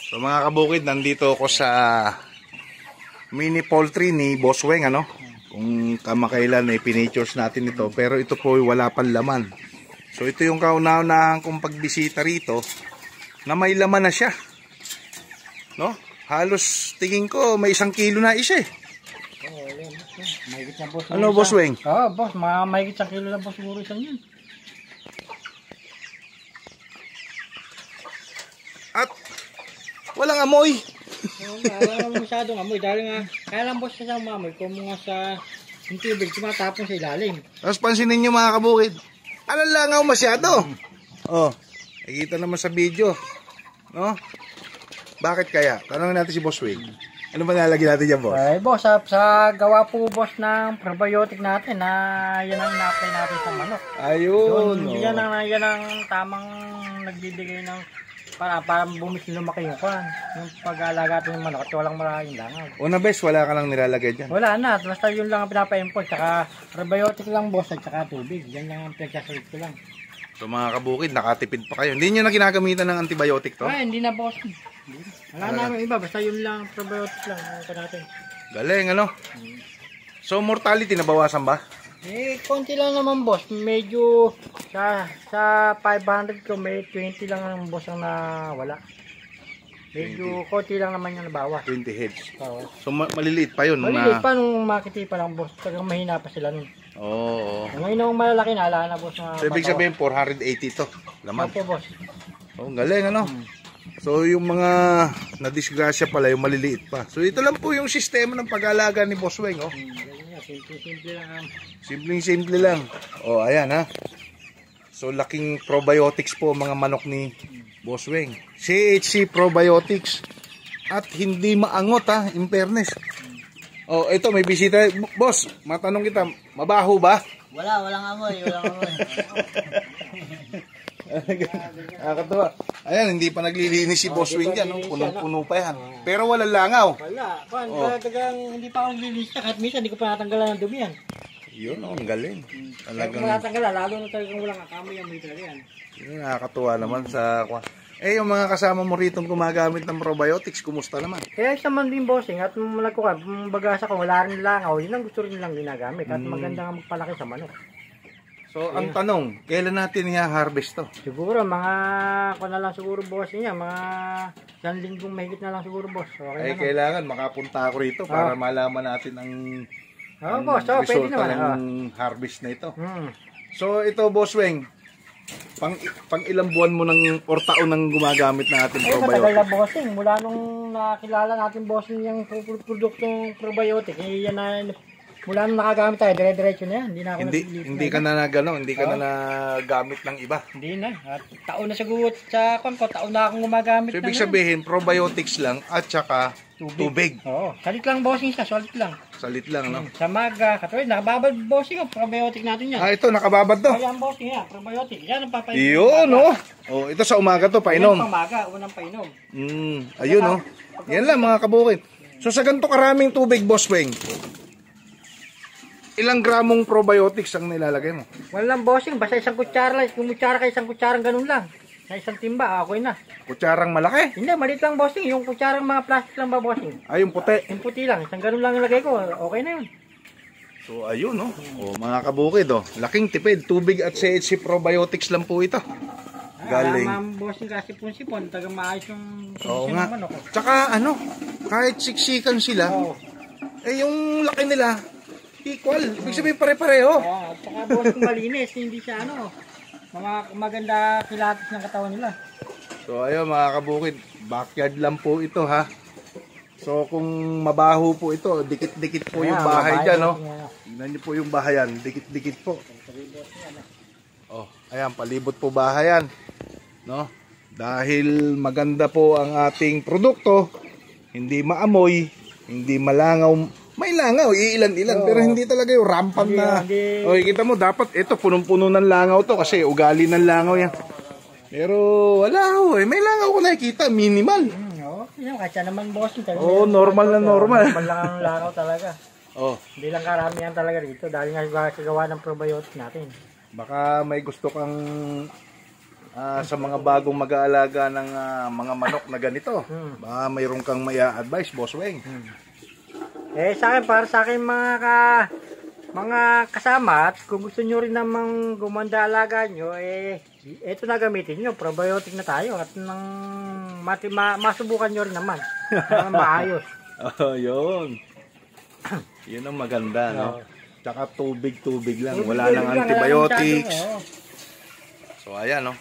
So mga kabukid, nandito ako sa mini poultry ni Boss Weng, ano? Kung kamakailan ay pinatures natin ito, pero ito po wala pang laman. So ito yung kauna-unahan kong pagbisita rito na may laman na siya. No? Halos tingin ko may 1 kilo na isa eh. Mahigit na boss. Ano Boss Weng? Oo, boss, mahigit 1 kilo na po siguro isang yun. At walang amoy. Wala masyadong amoy. Dahil nga, kaya lang boss sa mamoy, kung mga sa tubig, tumatapon sa ilalim. Tapos pansinin nyo mga kabukid, alanlangaw masyado. Oh, nakikita naman sa video. No? Bakit kaya? Tanongin natin si Boss Weng. Ano ba nalagyan natin dyan, boss? Ay, boss, sa gawa po, boss, ng probiotic natin na yan ang na-apply natin sa manok. Ayun. So, yan ang tamang nagbibigay ng para bumis lumaki yung kwan. Yung pag-alaga ng manok at walang maraming langaw. Una bes, wala ka lang nilalagay dyan. Wala na, basta yun lang ang pinapa-import. Saka probiotic lang, boss, at saka tubig. Yan lang ang pinagsasalit ko lang. So mga kabukid, nakatipid pa kayo. Hindi nyo na ginagamitan ng antibiotic to? Ay, hindi na, boss. Wala namin iba, basta yun lang, probiotic lang ito natin. Galing, ano? So mortality nabawasan ba? Eh, konti lang naman, boss. Medyo sa 500 ko, may 20 lang ang boss ang nawala. Medyo konti lang naman yung nabawas. 20 heads. Oo. So maliliit pa yun? Maliliit pa nung makiti pa lang, boss. Tagang mahina pa sila nun. Oo. Ngayon nung malalaki na, ala na, boss. So ibig sabihin 480 to laman. Opo, boss. Oh, galing, ano? So yung mga nadisgrasya pala, yung maliliit pa. So ito lang po yung sistema ng pag-aalaga ni Boss Weng, oh. Simple lang. Simpleng-simple lang. Oh, ayan ha. So laking probiotics po mga manok ni Boss Weng. CHC probiotics. At hindi maangot ha, in fairness. Oh, ito may bisita. Boss, matanong kita, mabaho ba? Walang amoy, walang amoy. Nakakatawa. Ayan, hindi pa naglilinis si Boss Weng dyan. Punong-puno pa yan. Pero walang langaw. Wala. Talagang hindi pa ako naglilinis na. Kahit minsan, hindi ko pa natanggalan ng dumi yan. Yun, ang galing. Talagang natanggalan, lalo na talagang walang akamoy ang may talaga yan. Yun, nakakatuwa naman sa... yung mga kasama mo rito gumagamit ng probiotics, kumusta naman? Kaya isa man din, bossing, at malagkukan, bagasa ko, wala rin langaw, yun ang gusto rin nilang ginagamit. At maganda nga magpalaki sa manok. So, ang tanong, kailan natin i-harvest to? Siguro, kung na lang siguro, boss niya, mga 1 linggong mahigit na lang siguro, boss. Okay Kailangan makapunta ako rito para malaman natin ang boss, pwede resulta naman. ng harvest na ito. So, ito, Boss Weng, pang ilang buwan mo or taon nang gumagamit na ating probiotic? Matagal na, bossing. Mula nung nakilala natin, bossing, yung produktong probiotic, yan na. Mula nung nakagamit tayo, dire-diretso na yan. Hindi ka na nagamit ng iba. Hindi na. At taon na siguro taon na akong gumagamit. So, ibig sabihin, probiotics lang at saka tubig. Oo. Salit lang, bossing siya. Salit lang. Salit lang, no? Sa maga. Katulad, nakababad, bossing, probiotic natin yan. Ito, nakababad to. Ayan, bossing, yan. Probiotic. Yan ang papainom. Yun, no? Oh, ito sa umaga to, painom. Yan pamaga, unang painom. Ayun, no? Yan lang, mga kabukid. So, sa ganito karaming tubig, Boss Weng, ilang gramong probiotics ang nilalagay mo? Walang, bossing, basta isang kutsara lang. Kung kutsara ka, isang kutsarang ganun lang. Sa isang timba, okay na. Kutsarang malaki? Hindi, maliit lang, bossing. Yung kutsarang mga plastic lang ba, bossing? Ay, yung puti. Yung puti lang. Isang ganun lang ilagay ko. Okay na yun. So, ayun, no? O, mga kabukid, oh. Laking tipid. Tubig at CHC probiotics lang po ito. Galing. Bossing kasi sipon. Tagang maayos yung Oo nga. manok. Tsaka, kahit siksikan sila, yung laki nila, equal. Ibig sabihin pare-pareho. Tsaka bossing malinis. Hindi siya, maganda kilatis ng katawan nila. So, ayun, mga kabukid. Backyard lang po ito, ha? So, kung mabaho po ito, dikit-dikit po yung bahay dyan, no? Tignan niyo po yung bahayan. Dikit-dikit po. Oh, ayan, palibot po bahayan. No? Dahil maganda po ang ating produkto, hindi maamoy, hindi malangaw. May langaw, iilan-ilan, pero hindi talaga yung rampant na. Okay, kita mo, dapat ito, punong-puno ng langaw to kasi ugali ng langaw yan. Pero wala ho, may langaw ko nakikita, minimal. Kasi naman, bossing. Normal na normal. Normal lang ang langaw talaga. Hindi lang karamihan talaga dito dahil nga kagawa ng probiotic natin. Baka may gusto kang sa mga bagong mag-aalaga ng mga manok na ganito. Baka mayroon kang maya-advise, Boss Weng. Sa akin, para sa akin mga kasama, at kung gusto nyo rin namang gumanda alaga nyo, ito na gamitin nyo, probiotic na tayo at masubukan nyo rin naman. Maayos. Yun. Yun ang maganda, no? Tsaka tubig lang. Wala nang antibiotics. So, ayan, no?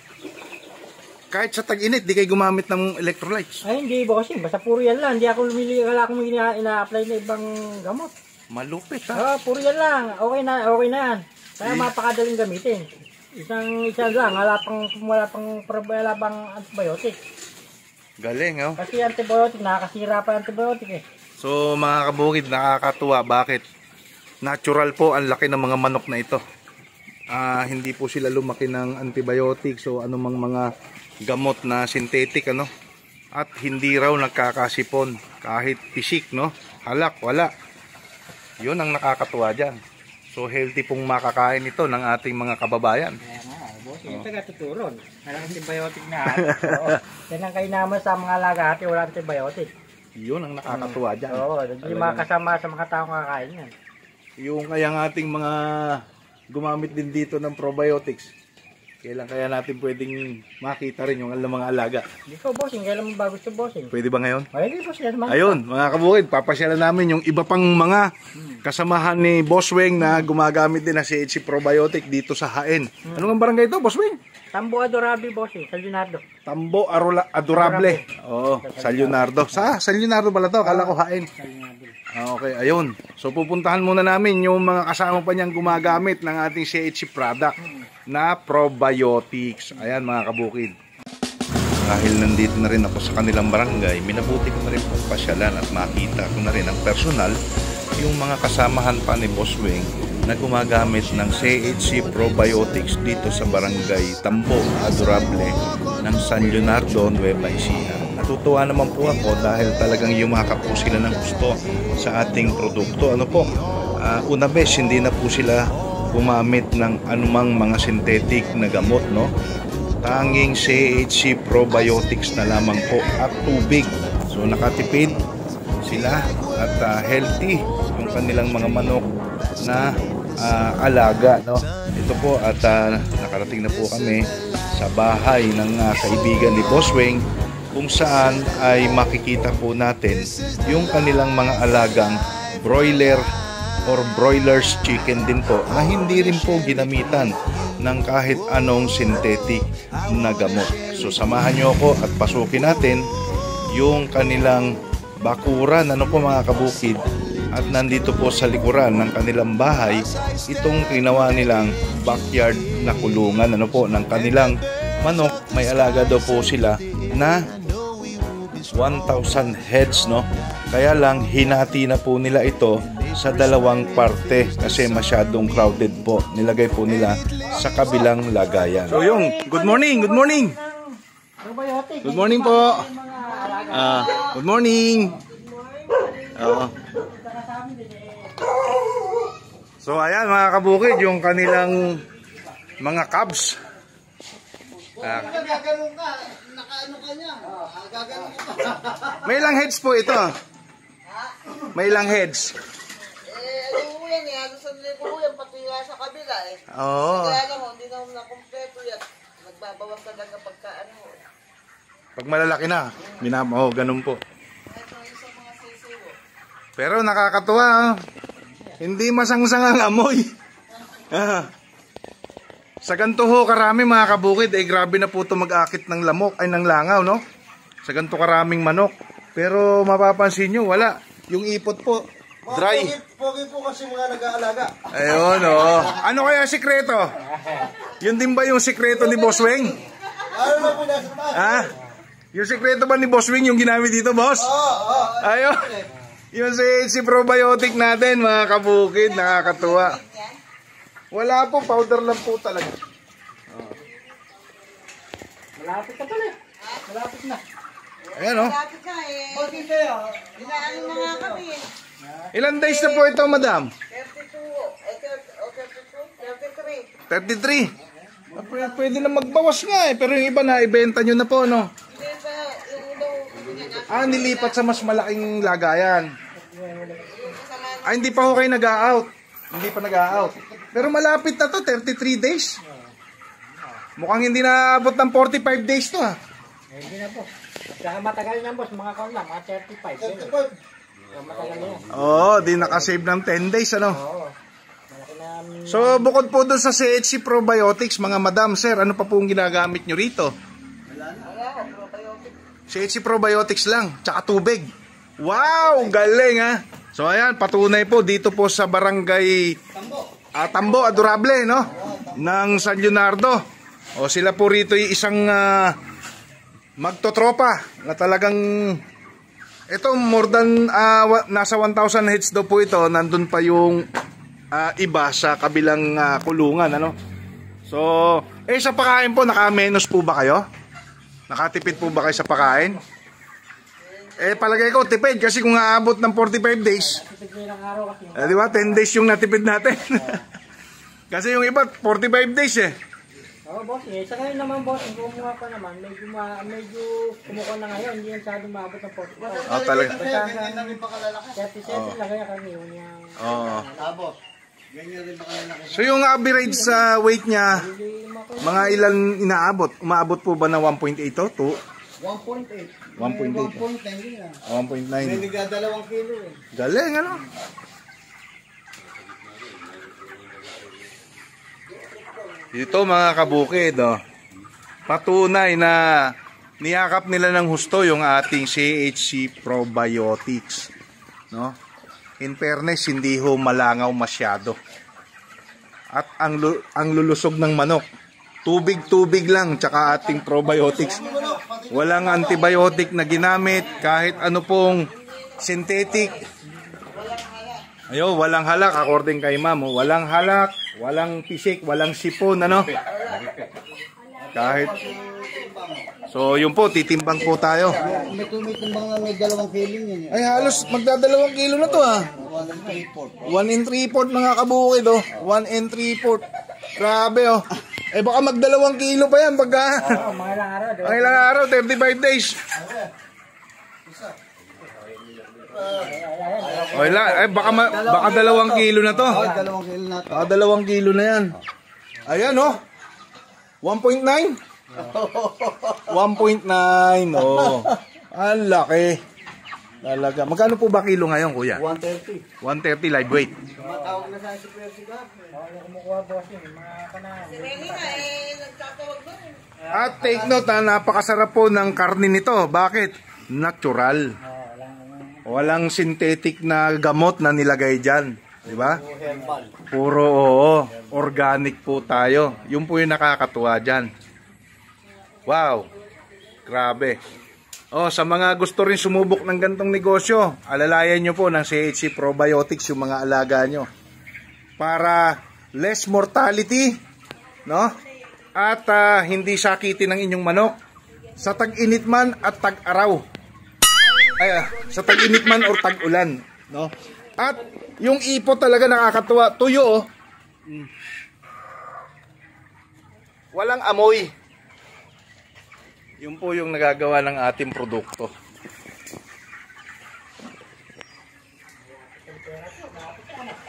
Kahit sa tag-init, di kayo gumamit ng electrolytes. Ay, hindi, bossing. Basta puro yan lang. Hindi ako lumili, wala akong ina-apply na ibang gamot. Malupit, ha? Puro yan lang. Okay na yan. Kaya mapakadaling gamitin. Isa lang. Wala pang antibiotic. Galing, oh. Kasi antibiotic, nakakasira pa antibiotic eh. So, mga kabukid, nakakatuwa. Bakit? Natural po ang laki ng mga manok na ito. Hindi po sila lumaki ng antibiotics o anumang mga gamot na synthetic, ano? At hindi raw nagkakasipon kahit pisik, no? Halak, wala. Yun ang nakakatuwa dyan. So healthy pong makakain ito ng ating mga kababayan. Kaya nga, boss, yung taga-tuturon. Walang antibiotic na. Yan ang kainaman sa mga alaga, wala antibiotic. Yun ang nakakatuwa dyan. Oo, hindi makasama sa mga taong kakain yan. Yung kayang ating mga gumamit din dito ng probiotics, kailan kaya natin pwedeng makita rin yung mga alaga? Hindi ko, bossing. Kailan mo ba gusto, bossing? Pwede ba ngayon? Pwede, bossing. Ayun, mga kabukid, papasyalan namin yung iba pang mga kasamahan ni Boss Weng na gumagamit din ng CHC Probiotic dito sa Hain. Anong barangay ito, Boss Weng? Tambo Adorable, bossing. San Leonardo. Tambo Adorable. Oo, San Leonardo. San Leonardo pala to, kala ko Hain. Okay, ayun. So pupuntahan muna namin yung mga kasama pa niyang gumagamit ng ating CHC product na probiotics. Ayan mga kabukid. Dahil nandito na rin ako sa kanilang barangay, minabuti ko na rin pagpasyalan at makita ko na rin ang personal yung mga kasamahan pa ni Boss Weng na gumagamit ng CHC Probiotics dito sa barangay Tambo Adorable ng San Leonardo, Nueva Ecija. Natutuwa naman po ako dahil talagang yumakap po sila ng gusto sa ating produkto. Ano po, una bes, hindi na po sila gumamit ng anumang mga synthetic na gamot, no? Tanging CHC Probiotics na lamang po at tubig. So nakatipid sila at healthy yung kanilang mga manok na alaga, no? Ito po at nakarating na po kami sa bahay ng kaibigan ni Boss Weng, kung saan ay makikita po natin yung kanilang mga alagang broiler or broilers chicken din po na hindi rin po ginamitan ng kahit anong synthetic na gamot. So samahan nyo ako at pasukin natin yung kanilang bakuran, ano po mga kabukid, at nandito po sa likuran ng kanilang bahay itong ginawa nilang backyard na kulungan, ano po, ng kanilang manok. May alaga daw po sila na 1,000 heads, no? Kaya lang hinati na po nila ito sa dalawang parte kasi masyadong crowded po. Nilagay po nila sa kabilang lagayan. So yung, good morning, good morning. Good morning po. Good morning. So ayan mga kabukid, yung kanilang mga cubs. Gaganon ka, nakaano ka niya. Gaganon ka pa. May ilang heads po ito? May ilang heads? Ano mo yan eh, sa libo mo yan, pati nga sa kabila eh. Oo. Kaya lang, hindi na nakompleto yan. Nagbabawas talaga pagka ano. Pag malalaki na, ganun po. Ito yung sa mga sisiwo. Pero nakakatuwa, hindi masangsang ang amoy. Sa ganito ho karami mga kabukid, grabe na po ito mag-akit ng lamok, ay ng langaw, no? Sa ganito karaming manok. Pero mapapansin nyo, wala. Yung ipot po, dry. Pogi po kasi mga nag-aalaga. Ayun, oh. Ano kaya sikreto? Yun din ba yung sikreto ni Boss Weng? Ano na po nasa taas? Yung sikreto ba ni Boss Weng yung ginamit dito, boss? Oo. Ayun. Yung si probiotic natin, mga kabukid, nakakatuwa. Wala po, powder lang po talaga. Malapit ka pala. Malapit na. Ayan, oh. Lapit ka eh. Bakit kayo? Inaano na nga kami eh. Ilan days na po ito, madam? 32. 32. 33. 33. Pwede na magbawas nga eh. Pero yung iba na, ibenta nyo na po, no? Hindi pa, yung unang, Ah, nilipat sa mas malaking lagayan. yung kasama Ah, hindi pa ho kayo nag-a-out. Hindi pa nag-a-out. Pero malapit na to, 33 days. Mukhang hindi na abot ng 45 days to, ha? Hindi na boss. Saka matagal na boss, mga kaon lang, mga 35. So, matagal na yan. Oo, di nakasave ng 10 days, ano? Oo. Malaki na. So, bukod po doon sa CHC Probiotics, mga madam, sir, ano pa po ang ginagamit nyo rito? CHC Probiotics lang, tsaka tubig. Wow, galing, ha? So, ayan, patunay po dito po sa barangay Tambo, Adorable, no? Ng San Leonardo. O, sila po rito yung isang magtotropa na talagang ito more than nasa 1,000 heads daw po ito. Nandun pa yung iba sa kabilang kulungan, ano? So, sa pagkain po, naka-menos po ba kayo? Nakatipid po ba kayo sa pagkain? Palagay ko tipid kasi kung aabot ng 45 days, di ba? 10 days yung natipid natin. Kasi yung iba 45 days eh. Oo boss, sa ngayon naman boss, kung kumuha pa naman, medyo kumuha na ngayon, hindi yan masyadong maabot ng 45. Oh, talaga. ganyan na rin pakalalaki. 37 lang kaya kami yun yung... Oo. Labo. Ganyan rin pakalalaki. So yung average sa weight niya, mga ilan inaabot? Umaabot po ba na 1.8 to? 1.8. 1.8. 1.9 yan. 1.9. May nagdadalawang kilo eh. Galing, ano? Dito mga kabukid, oh, patunay na niyakap nila ng husto yung ating CHC Probiotics, no? In fairness, hindi ho malangaw masyado. At ang lulusog ng manok, tubig-tubig lang, tsaka ating probiotics. Walang antibiotic na ginamit, kahit ano pong synthetic. Ayo, walang halak, according kay ma'am, oh, walang halak, walang pisik, walang sipon, ano? Kahit. So, yun po, titimbang po tayo. May tumitimbang na may 2 kilo yan. Ay, halos magdadalawang kilo na to, ha? 1 and 3/4 mga kabukid, oh. 1 and 3/4. Grabe, oh. Baka magdalawang kilo pa yan pagka. Oo, mga ilang araw. Ang ilang araw, 35 days. Baka 2 kilo na to. 2 kilo na to. 2 kilo na yan. Ayan, oh. 1.9? 1.9, oh. Ang laki. Talaga. Magkano po ba kilo ngayon, kuya? 130. 130 live weight. Matawag na sa si Kuya Sigab. Oo, kumukuha boss yun, mga panahon. Si Rene nga nagtatawag doon. At take note, napakasarap po ng karne nito. Bakit? Natural. Walang synthetic na gamot na nilagay dyan. Di ba? Puro, oo, organic po tayo. Yun po yung nakakatuwa dyan. Wow. Grabe. Oh, sa mga gusto rin sumubok ng gantong negosyo, alalayan nyo po ng CHC Probiotics yung mga alaga nyo. Para less mortality, no? At hindi sakitin ng inyong manok. Sa tag-init man at tag-araw. Sa tag-init man o tag-ulan, no? At yung ipo talaga nakakatuwa. Tuyo, oh. Walang amoy. Yun po yung nagagawa ng ating produkto.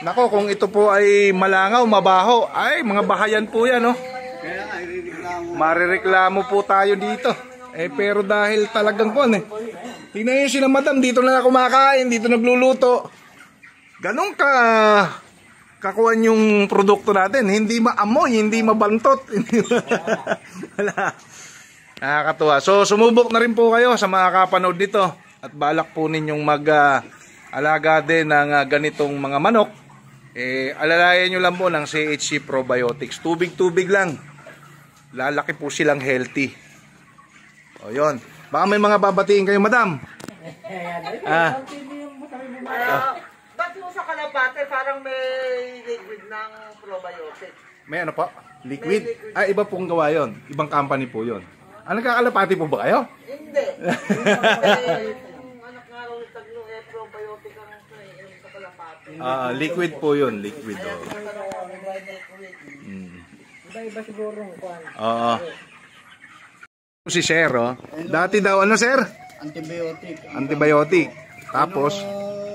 Nako, kung ito po ay malangaw, mabaho, ay mga bahayan po yan, no? Kaya nga, irereklamo. Marireklamo po tayo dito. Pero dahil talagang po, tingnan nyo sila madam, dito na kumakain, dito nagluluto. Ganun kakuan yung produkto natin. Hindi maamoy, hindi mabantot. Wala. Nakakatuwa. So, sumubok na rin po kayo sa mga kapanood nito. At balak po ninyong mag-alaga din ng ganitong mga manok. Alalayan nyo lang po ng CHC Probiotics. Tubig-tubig lang. Lalaki po silang healthy. O, yun. Baka may mga babatiin kayo, madam. Ba't mo sa kalapate parang may liquid ng probiotic? May ano po? Liquid? Iba pong gawa yun. Ibang company po yun. Nagkakalapati po ba kayo? Hindi. Yung anak nga raw ni Taglo, probiotic ang sa kalapate. Liquid po yun. Liquid. Oh. Iba-iba siguro ang kuwan. Oo. Si Sir, oh. Dati daw, ano Sir? Antibiotic. Antibiotic. Tapos,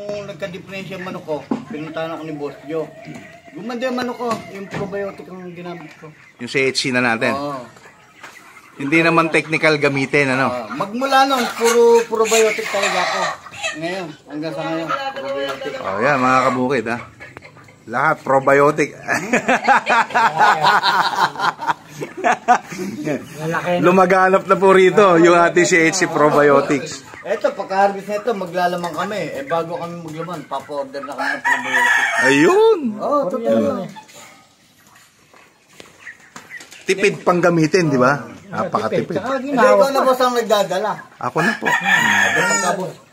Nung nagka-diferensya yung manok ko, pinuntahan ako ni Boss Joe. Gumanda yung manok ko, yung probiotic ang ginamit ko. yung CHC na natin. Oo. Hindi naman technical gamitin, ano? Magmula nun, puro probiotic talaga ako. Ngayon, hanggang sa ngayon, probiotic. Oh, yan, mga kabukid, ha? Lahat probiotic. Lumaganap na po rito yung ating CHC probiotics. Eto, pagka-harvest na ito, maglalaman kami. Bago kami maglaman, papa-order na kami ng probiotic. Ayun! Oo, totoo. Tipid pang gamitin, di ba? Napakatipid. Hindi, ikaw na boss ang nagdadala. Ako na po.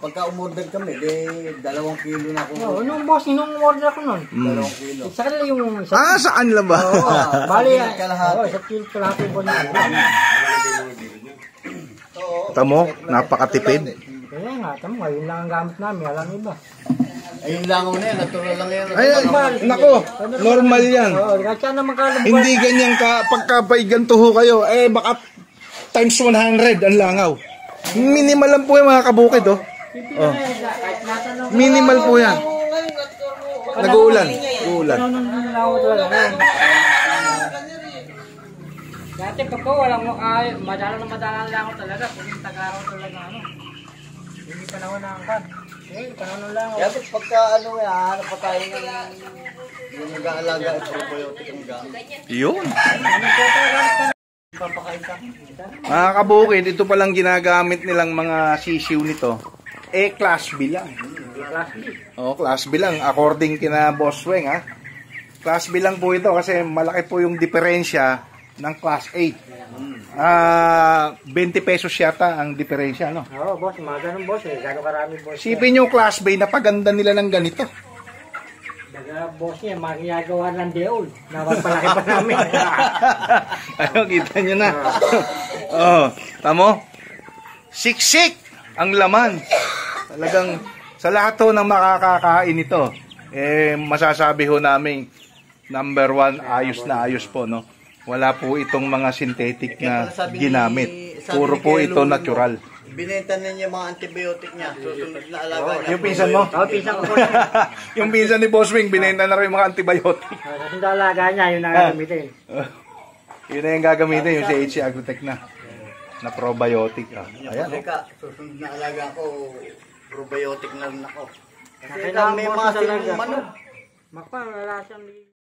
Pagka umorder kami, 2 kilo na ako. Oo, nung boss, nung order ako nun. 2 kilo. Sa kanila yung... Saan lang ba? Bali, kalahati. sa kilo kalahati po niya. Tamo, napakatipid. Kaya nga, tamo, yun lang ang gamit namin, alam iba. Ayun lang ako na yan, natural lang yan. Ay, nako, normal yan. Oo, kahit saan naman kalabas. Hindi ganyan ka, pagkapaiganto ho kayo, baka times 100 ang langaw. Minimal lang po yung mga kabukid, oh. Oh. Minimal po yan. Nag-uulan. Uulan. Dati pa po, walang madalang lang ako talaga. Kung yung tagaraw talaga, ano. Hindi panahon na ang kan. Panahon lang ako. Kaya pagka hahanap pa tayo ng yung nag-aalaga at probiotic ang gamit. Yun. Mga kabukid, ito palang ginagamit nilang mga sisiw nito. Class B lang. Class B lang. According kina Boss Weng, ha. Class B lang po ito kasi malaki po yung diferensya ng Class A. 20 pesos yata ang diferensya, no? Oo, boss. Mga ganun, boss. Gano'ng karami, boss. Sipin yung Class B, napaganda nila ng ganito. Daga, boss niya, magigagawa ng deol. Napagpalaki pa namin. Ayun, kita nyo na. Tamo? Siksik ang laman. Talagang sa lahat ho ng makakakain ito, masasabi ho namin number 1, ayos na ayos po, no? Wala po itong mga synthetic na ginamit. Puro po ito natural. Binenta niya yung mga antibiotic niya. Susunod na alaga niya. Yung pinsan mo? Oo, pinsan ko po. Yung pinsan ni Boss Wing, binenta na rin yung mga antibiotic. Kasi alaga niya, yun ang gagamitin. Yun na yung gagamitin, yung CHC Agrotech na probiotic. Ayan. Susunod na alaga ko, probiotic na rin ako. Kasi Kailangan may mo mga talaga. manok. Makpa, wala siyang